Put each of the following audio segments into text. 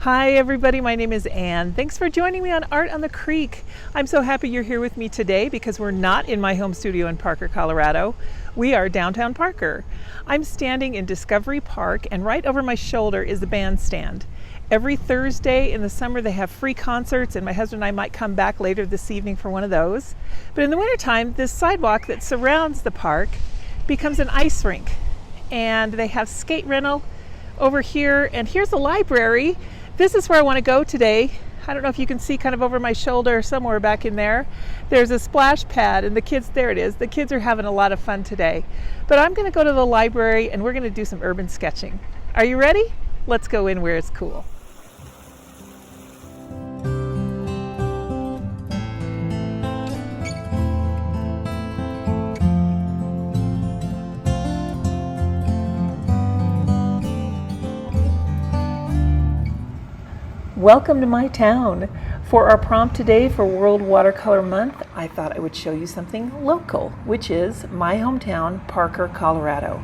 Hi everybody, my name is Anne. Thanks for joining me on Art on the Creek. I'm so happy you're here with me today because we're not in my home studio in Parker, Colorado. We are downtown Parker. I'm standing in Discovery Park and right over my shoulder is the bandstand. Every Thursday in the summer they have free concerts and my husband and I might come back later this evening for one of those. But in the wintertime, this sidewalk that surrounds the park becomes an ice rink. And they have skate rental over here, and here's the library. This is where I want to go today. I don't know if you can see kind of over my shoulder somewhere back in there. There's a splash pad and the kids, there it is. The kids are having a lot of fun today. But I'm going to go to the library and we're going to do some urban sketching. Are you ready? Let's go in where it's cool. Welcome to my town. For our prompt today for World Watercolor Month, I thought I would show you something local, which is my hometown, Parker, Colorado.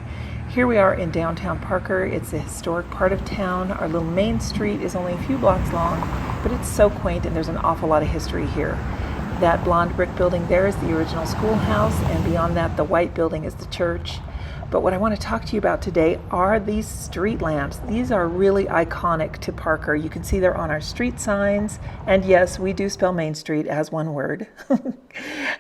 Here we are in downtown Parker. It's a historic part of town. Our little main street is only a few blocks long, but it's so quaint and there's an awful lot of history here. That blonde brick building there is the original schoolhouse, and beyond that, the white building is the church. But what I want to talk to you about today are these street lamps. These are really iconic to Parker. You can see they're on our street signs. And yes, we do spell Main Street as one word.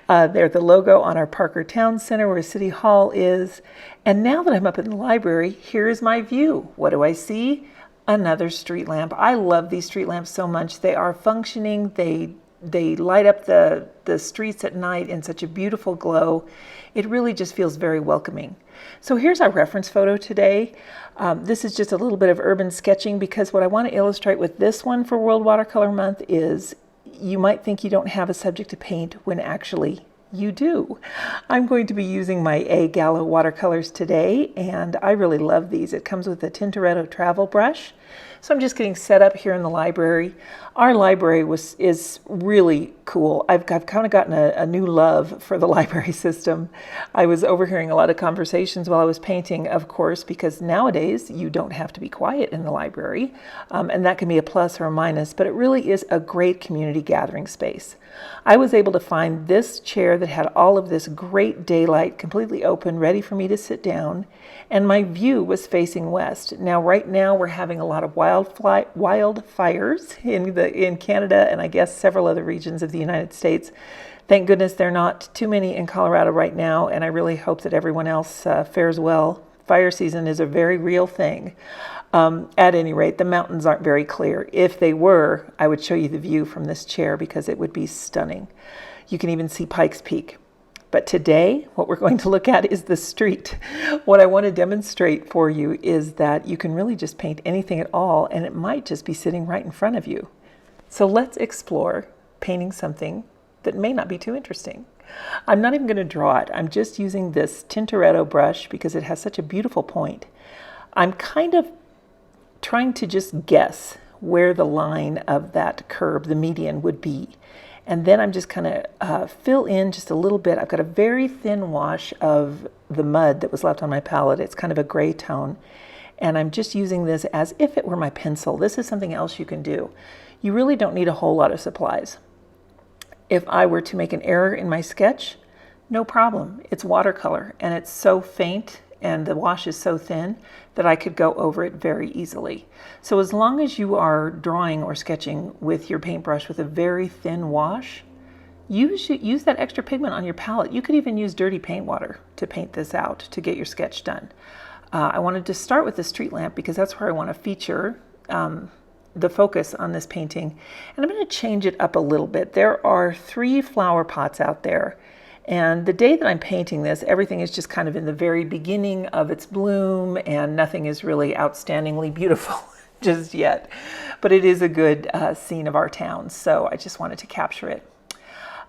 They're the logo on our Parker Town Center where City Hall is. And now that I'm up in the library, here's my view. What do I see? Another street lamp. I love these street lamps so much. They are functioning. They light up the streets at night in such a beautiful glow. It really just feels very welcoming. So here's our reference photo today. This is just a little bit of urban sketching because what I want to illustrate with this one for World Watercolor Month is you might think you don't have a subject to paint when actually you do. I'm going to be using my A Gallo watercolors today, and I really love these. It comes with a Tintoretto travel brush. So I'm just getting set up here in the library. Our library is really cool. I've kind of gotten a new love for the library system. I was overhearing a lot of conversations while I was painting, of course, because nowadays you don't have to be quiet in the library, and that can be a plus or a minus, but it really is a great community gathering space. I was able to find this chair that had all of this great daylight, completely open, ready for me to sit down, and my view was facing west. Now, right now, we're having a lot of wildfires in Canada and I guess several other regions of the United States. Thank goodness there are not too many in Colorado right now, and I really hope that everyone else fares well. Fire season is a very real thing. At any rate, the mountains aren't very clear. If they were, I would show you the view from this chair because it would be stunning. You can even see Pikes Peak. But today, what we're going to look at is the street. What I want to demonstrate for you is that you can really just paint anything at all, and it might just be sitting right in front of you. So let's explore painting something that may not be too interesting. I'm not even going to draw it. I'm just using this Tintoretto brush because it has such a beautiful point. I'm kind of trying to just guess where the line of that curb, the median, would be. And then I'm just kind of fill in just a little bit. I've got a very thin wash of the mud that was left on my palette. It's kind of a gray tone. And I'm just using this as if it were my pencil. This is something else you can do. You really don't need a whole lot of supplies. If I were to make an error in my sketch, no problem. It's watercolor and it's so faint and the wash is so thin that I could go over it very easily. So as long as you are drawing or sketching with your paintbrush with a very thin wash, use that extra pigment on your palette. You could even use dirty paint water to paint this out to get your sketch done. I wanted to start with the street lamp because that's where I want to feature the focus on this painting. And I'm going to change it up a little bit. There are 3 flower pots out there. And the day that I'm painting this, everything is just kind of in the very beginning of its bloom and nothing is really outstandingly beautiful just yet. But it is a good scene of our town, so I just wanted to capture it.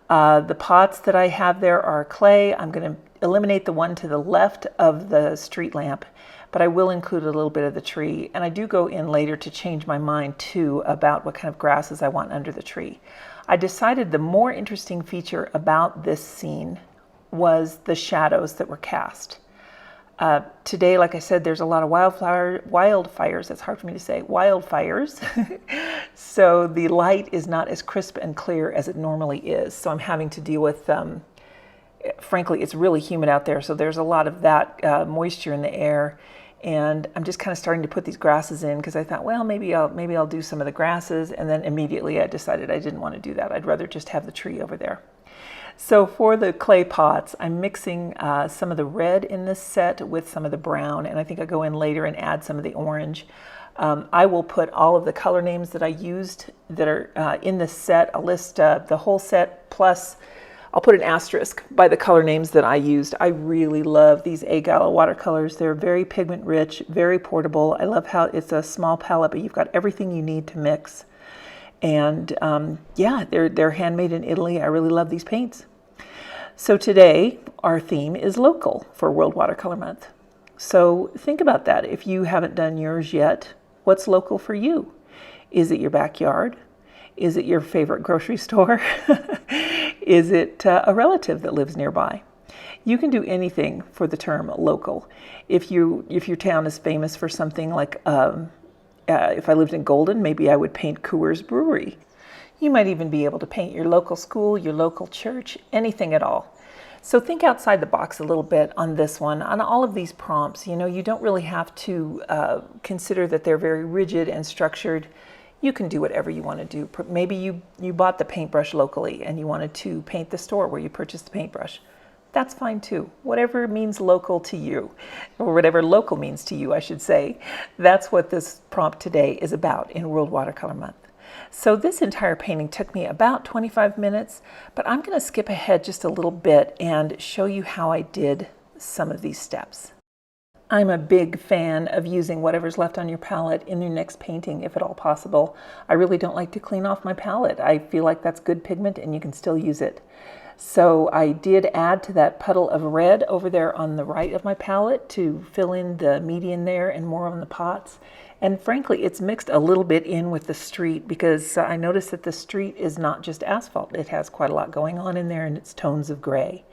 The pots that I have there are clay. I'm going to eliminate the one to the left of the street lamp, but I will include a little bit of the tree. And I do go in later to change my mind too about what kind of grasses I want under the tree. I decided the more interesting feature about this scene was the shadows that were cast. Today, like I said, there's a lot of wildfires. That's hard for me to say. Wildfires. So the light is not as crisp and clear as it normally is. So I'm having to deal with, frankly, it's really humid out there. So there's a lot of that moisture in the air. And I'm just kind of starting to put these grasses in because I thought, well, maybe I'll do some of the grasses. And then immediately I decided I didn't want to do that. I'd rather just have the tree over there. So for the clay pots, I'm mixing some of the red in this set with some of the brown, and I think I'll go in later and add some of the orange. I will put all of the color names that I used that are in this set. I'll list the whole set, plus I'll put an asterisk by the color names that I used. I really love these A-Gala watercolors. They're very pigment rich, very portable. I love how it's a small palette, but you've got everything you need to mix. And yeah, they're handmade in Italy. I really love these paints. So today, our theme is local for World Watercolor Month. So think about that. If you haven't done yours yet, what's local for you? Is it your backyard? Is it your favorite grocery store? Is it a relative that lives nearby? You can do anything for the term local. If your town is famous for something like if I lived in Golden, maybe I would paint Coors Brewery. You might even be able to paint your local school, your local church, anything at all. So think outside the box a little bit on this one. On all of these prompts, you don't really have to consider that they're very rigid and structured. You can do whatever you want to do. Maybe you bought the paintbrush locally and you wanted to paint the store where you purchased the paintbrush. That's fine too. Whatever means local to you, or whatever local means to you, I should say. That's what this prompt today is about in World Watercolor Month. So this entire painting took me about 25 minutes, but I'm going to skip ahead just a little bit and show you how I did some of these steps. I'm a big fan of using whatever's left on your palette in your next painting, if at all possible. I really don't like to clean off my palette. I feel like that's good pigment and you can still use it. So I did add to that puddle of red over there on the right of my palette to fill in the median there and more on the pots. And frankly, it's mixed a little bit in with the street because I noticed that the street is not just asphalt. It has quite a lot going on in there and it's tones of gray.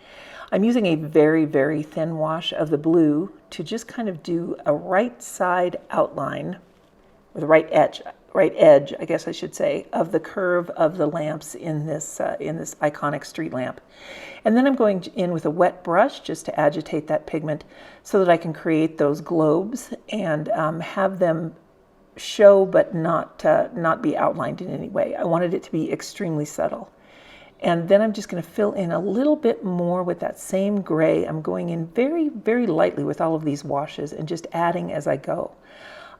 I'm using a very, very thin wash of the blue to just kind of do a right side outline, or the right edge, I guess I should say, of the curve of the lamps in this iconic street lamp. And then I'm going in with a wet brush just to agitate that pigment so that I can create those globes and have them show but not be outlined in any way. I wanted it to be extremely subtle. And then I'm just going to fill in a little bit more with that same gray. I'm going in very, very lightly with all of these washes and just adding as I go.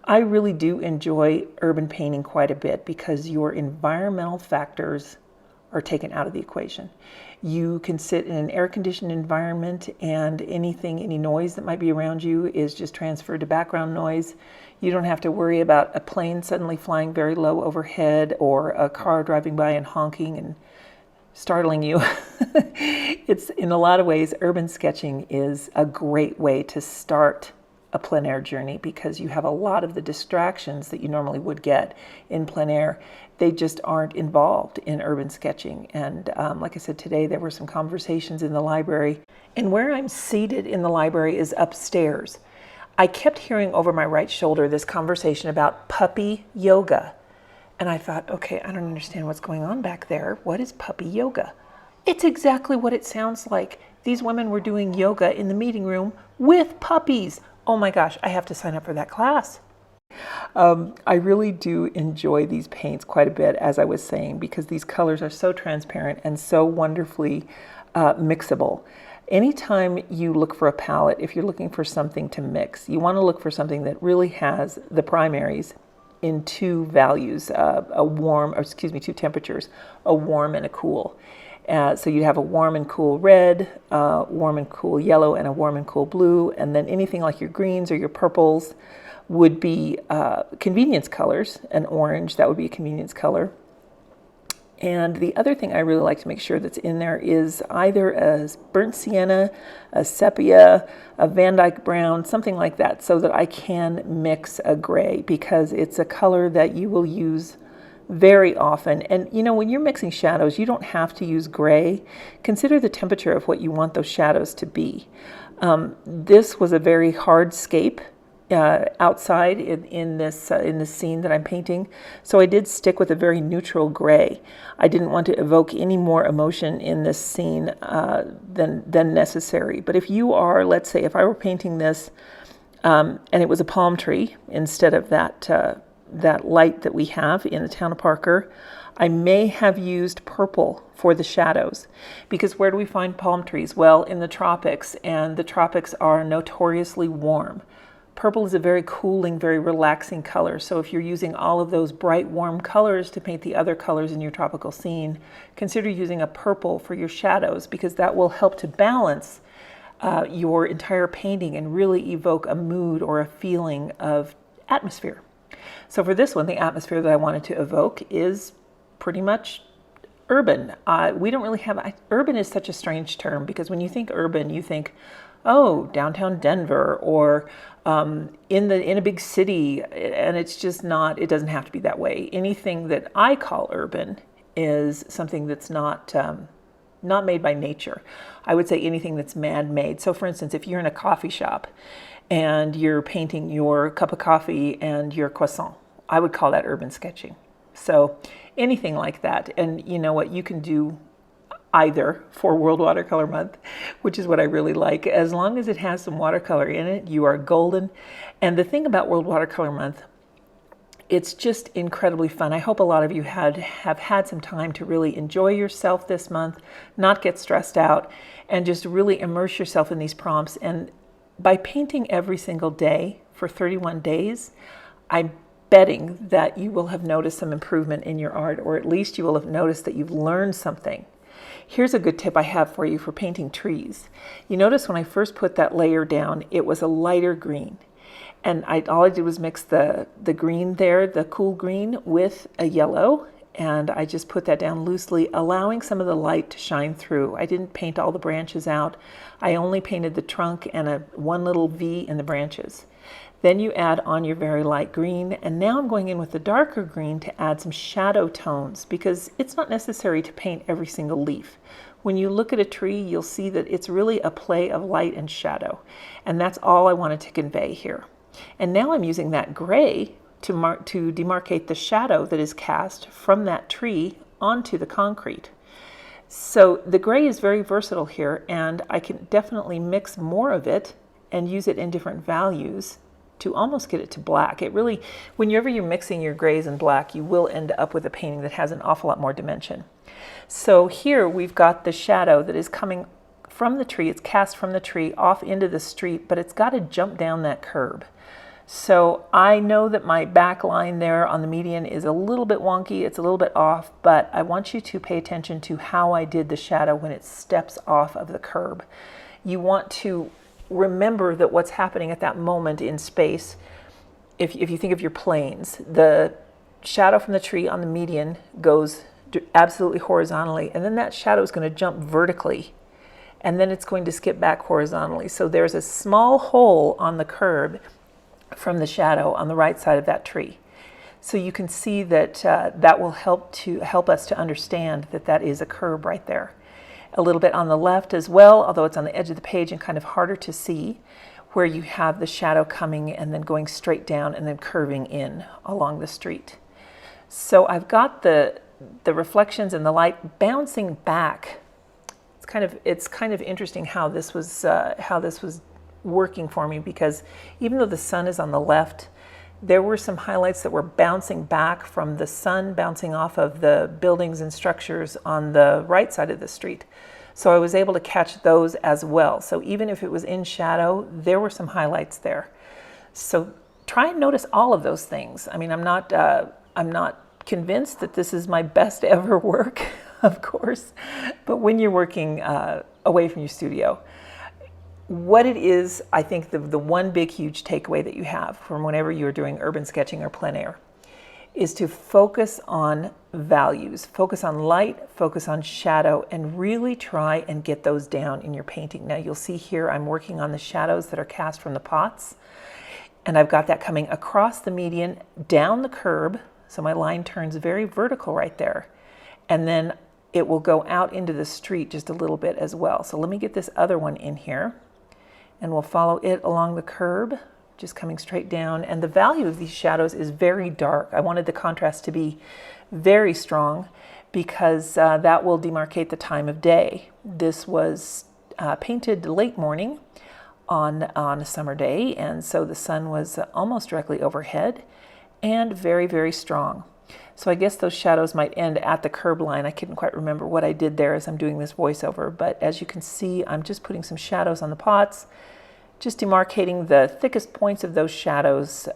I really do enjoy urban painting quite a bit because your environmental factors are taken out of the equation. You can sit in an air-conditioned environment and any noise that might be around you is just transferred to background noise. You don't have to worry about a plane suddenly flying very low overhead or a car driving by and honking and startling you. It's, in a lot of ways, urban sketching is a great way to start a plein air journey because you have a lot of the distractions that you normally would get in plein air. They just aren't involved in urban sketching. And like I said, today there were some conversations in the library. And where I'm seated in the library is upstairs. I kept hearing over my right shoulder this conversation about puppy yoga. And I thought, okay, I don't understand what's going on back there. What is puppy yoga? It's exactly what it sounds like. These women were doing yoga in the meeting room with puppies. Oh my gosh, I have to sign up for that class. I really do enjoy these paints quite a bit, as I was saying, because these colors are so transparent and so wonderfully mixable. Anytime you look for a palette, if you're looking for something to mix, you want to look for something that really has the primaries in two values, two temperatures, a warm and a cool. So you'd have a warm and cool red, warm and cool yellow, and a warm and cool blue. And then anything like your greens or your purples would be convenience colors. An orange, that would be a convenience color. And the other thing I really like to make sure that's in there is either a burnt sienna, a sepia, a Van Dyke brown, something like that, so that I can mix a gray because it's a color that you will use very often. And when you're mixing shadows, you don't have to use gray. Consider the temperature of what you want those shadows to be. This was a very hard scape outside in this scene that I'm painting, so I did stick with a very neutral gray. I didn't want to evoke any more emotion in this scene than necessary. But if you are, let's say, if I were painting this and it was a palm tree instead of that light that we have in the town of Parker, I may have used purple for the shadows, because where do we find palm trees? Well, in the tropics, and the tropics are notoriously warm. Purple is a very cooling, very relaxing color. So if you're using all of those bright, warm colors to paint the other colors in your tropical scene, consider using a purple for your shadows, because that will help to balance your entire painting and really evoke a mood or a feeling of atmosphere. So for this one, the atmosphere that I wanted to evoke is pretty much urban. We don't really have, urban is such a strange term, because when you think urban, you think, oh, downtown Denver, or in a big city, and it's just not, it doesn't have to be that way. Anything that I call urban is something that's not made by nature. I would say anything that's man-made. So for instance, if you're in a coffee shop and you're painting your cup of coffee and your croissant, I would call that urban sketching. So anything like that. And you know what, you can do either for World Watercolor Month, which is what I really like. As long as it has some watercolor in it, you are golden. And the thing about World Watercolor Month, it's just incredibly fun. I hope a lot of you have had some time to really enjoy yourself this month, not get stressed out, and just really immerse yourself in these prompts. And by painting every single day for 31 days, I'm betting that you will have noticed some improvement in your art, or at least you will have noticed that you've learned something. Here's a good tip I have for you for painting trees. You notice when I first put that layer down, it was a lighter green. And all I did was mix the green there, the cool green, with a yellow. And I just put that down loosely, allowing some of the light to shine through. I didn't paint all the branches out. I only painted the trunk and one little V in the branches. Then you add on your very light green, and now I'm going in with the darker green to add some shadow tones, because it's not necessary to paint every single leaf. When you look at a tree, you'll see that it's really a play of light and shadow, and that's all I wanted to convey here. And now I'm using that gray to demarcate the shadow that is cast from that tree onto the concrete. So the gray is very versatile here, and I can definitely mix more of it and use it in different values to almost get it to black. It really, whenever you're mixing your grays and black, you will end up with a painting that has an awful lot more dimension. So here we've got the shadow that is coming from the tree. It's cast from the tree off into the street, but it's got to jump down that curb. So I know that my back line there on the median is a little bit wonky, it's a little bit off, but I want you to pay attention to how I did the shadow when it steps off of the curb. You want to remember that what's happening at that moment in space, if you think of your planes, the shadow from the tree on the median goes absolutely horizontally, and then that shadow is going to jump vertically, and then it's going to skip back horizontally. So there's a small hole on the curb from the shadow on the right side of that tree. So you can see that that will help us to understand that that is a curb right there. A little bit on the left as well, although it's on the edge of the page and kind of harder to see, where you have the shadow coming and then going straight down and then curving in along the street. So I've got the reflections and the light bouncing back. It's kind of interesting how this was working for me, because even though the sun is on the left, there were some highlights that were bouncing back from the sun, bouncing off of the buildings and structures on the right side of the street. So I was able to catch those as well. So even if it was in shadow, there were some highlights there. So try and notice all of those things. I mean, I'm not convinced that this is my best ever work, of course, but when you're working away from your studio, what it is, I think the one big huge takeaway that you have from whenever you're doing urban sketching or plein air is to focus on values, focus on light, focus on shadow, and really try and get those down in your painting. Now you'll see here I'm working on the shadows that are cast from the pots, and I've got that coming across the median, down the curb, so my line turns very vertical right there, and then it will go out into the street just a little bit as well. So let me get this other one in here. and we'll follow it along the curb, just coming straight down. And the value of these shadows is very dark. I wanted the contrast to be very strong because that will demarcate the time of day. This was painted late morning on a summer day, and so the sun was almost directly overhead and very, very strong. So I guess those shadows might end at the curb line. I couldn't quite remember what I did there as I'm doing this voiceover, but as you can see, I'm just putting some shadows on the pots, just demarcating the thickest points of those shadows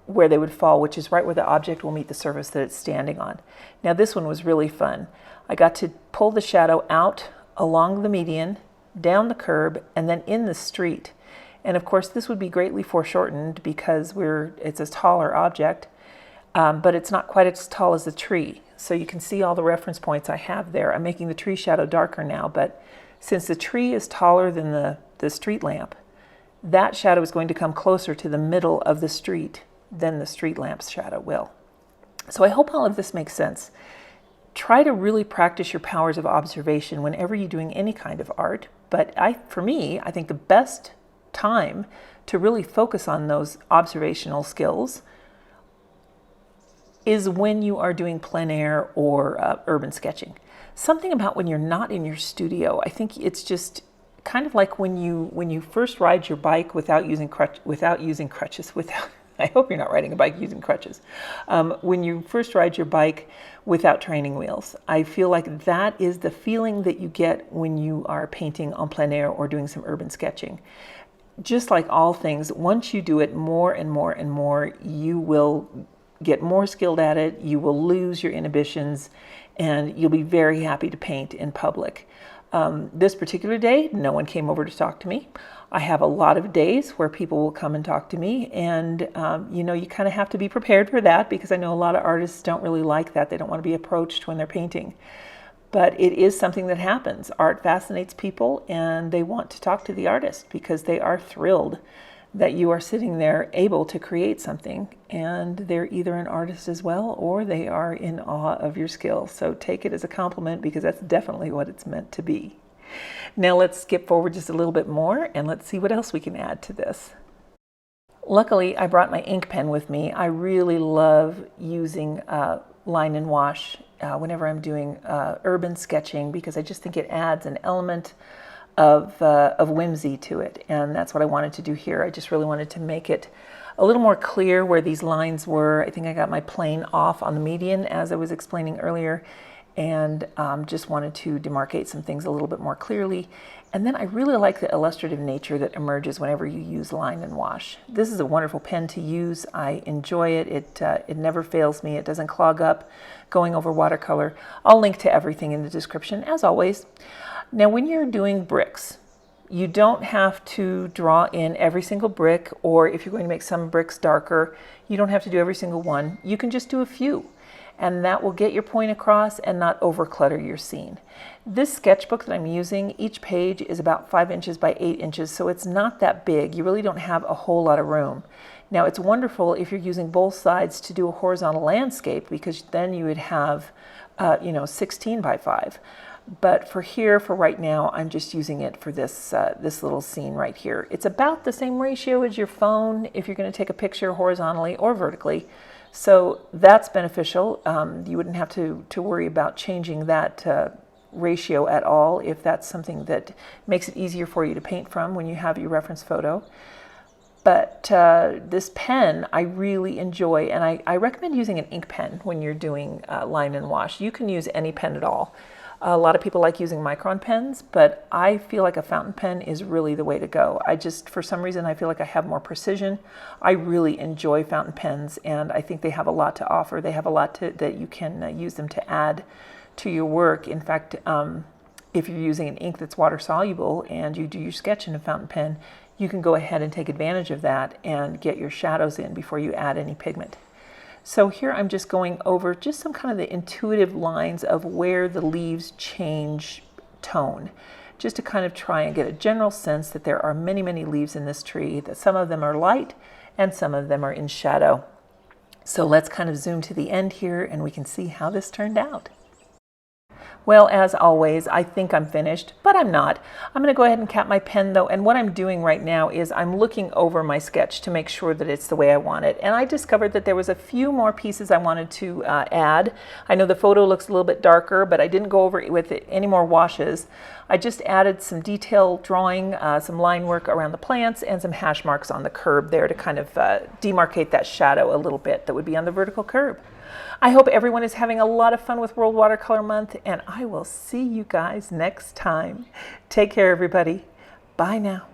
where they would fall, which is right where the object will meet the surface that it's standing on. Now this one was really fun. I got to pull the shadow out along the median, down the curb, and then in the street. And of course this would be greatly foreshortened because it's a taller object, but it's not quite as tall as the tree. So you can see all the reference points I have there. I'm making the tree shadow darker now, but since the tree is taller than the street lamp, that shadow is going to come closer to the middle of the street than the street lamp's shadow will. So I hope all of this makes sense. Try to really practice your powers of observation whenever you're doing any kind of art. But for me, I think the best time to really focus on those observational skills is when you are doing plein air or urban sketching. Something about when you're not in your studio, I think it's just kind of like when you first ride your bike without using crutches. I hope you're not riding a bike using crutches. When you first ride your bike without training wheels, I feel like that is the feeling that you get when you are painting en plein air or doing some urban sketching. Just like all things, once you do it more and more and more, you will get more skilled at it, you will lose your inhibitions, and you'll be very happy to paint in public. This particular day, no one came over to talk to me. I have a lot of days where people will come and talk to me, and you kind of have to be prepared for that because I know a lot of artists don't really like that. They don't want to be approached when they're painting. But it is something that happens. Art fascinates people, and they want to talk to the artist because they are thrilled that you are sitting there able to create something, and they're either an artist as well or they are in awe of your skill. So take it as a compliment because that's definitely what it's meant to be. Now let's skip forward just a little bit more and let's see what else we can add to this. Luckily, I brought my ink pen with me. I really love using line and wash whenever I'm doing urban sketching because I just think it adds an element of whimsy to it, and that's what I wanted to do here. I just really wanted to make it a little more clear where these lines were. I think I got my plane off on the median as I was explaining earlier, and just wanted to demarcate some things a little bit more clearly. And then I really like the illustrative nature that emerges whenever you use line and wash. This is a wonderful pen to use. I enjoy it. It never fails me. It doesn't clog up going over watercolor. I'll link to everything in the description as always. Now when you're doing bricks, you don't have to draw in every single brick, or if you're going to make some bricks darker, you don't have to do every single one. You can just do a few, and that will get your point across and not overclutter your scene. This sketchbook that I'm using, each page is about 5 inches by 8 inches, so it's not that big. You really don't have a whole lot of room. Now it's wonderful if you're using both sides to do a horizontal landscape because then you would have 16 by 5. But for right now, I'm just using it for this little scene right here. It's about the same ratio as your phone if you're going to take a picture horizontally or vertically. So that's beneficial. You wouldn't have to worry about changing that ratio at all if that's something that makes it easier for you to paint from when you have your reference photo. But this pen I really enjoy, and I recommend using an ink pen when you're doing line and wash. You can use any pen at all. A lot of people like using micron pens, but I feel like a fountain pen is really the way to go. For some reason, I feel like I have more precision. I really enjoy fountain pens, and I think they have a lot to offer. They have a lot that you can use them to add to your work. In fact, if you're using an ink that's water soluble and you do your sketch in a fountain pen, you can go ahead and take advantage of that and get your shadows in before you add any pigment. So here I'm just going over just some kind of the intuitive lines of where the leaves change tone, just to kind of try and get a general sense that there are many, many leaves in this tree, that some of them are light and some of them are in shadow. So let's kind of zoom to the end here and we can see how this turned out. Well, as always, I think I'm finished, but I'm not. I'm going to go ahead and cap my pen though, and what I'm doing right now is I'm looking over my sketch to make sure that it's the way I want it. And I discovered that there was a few more pieces I wanted to add. I know the photo looks a little bit darker, but I didn't go over it with any more washes. I just added some detail drawing, some line work around the plants, and some hash marks on the curb there to kind of demarcate that shadow a little bit that would be on the vertical curb. I hope everyone is having a lot of fun with World Watercolor Month, and I will see you guys next time. Take care, everybody. Bye now.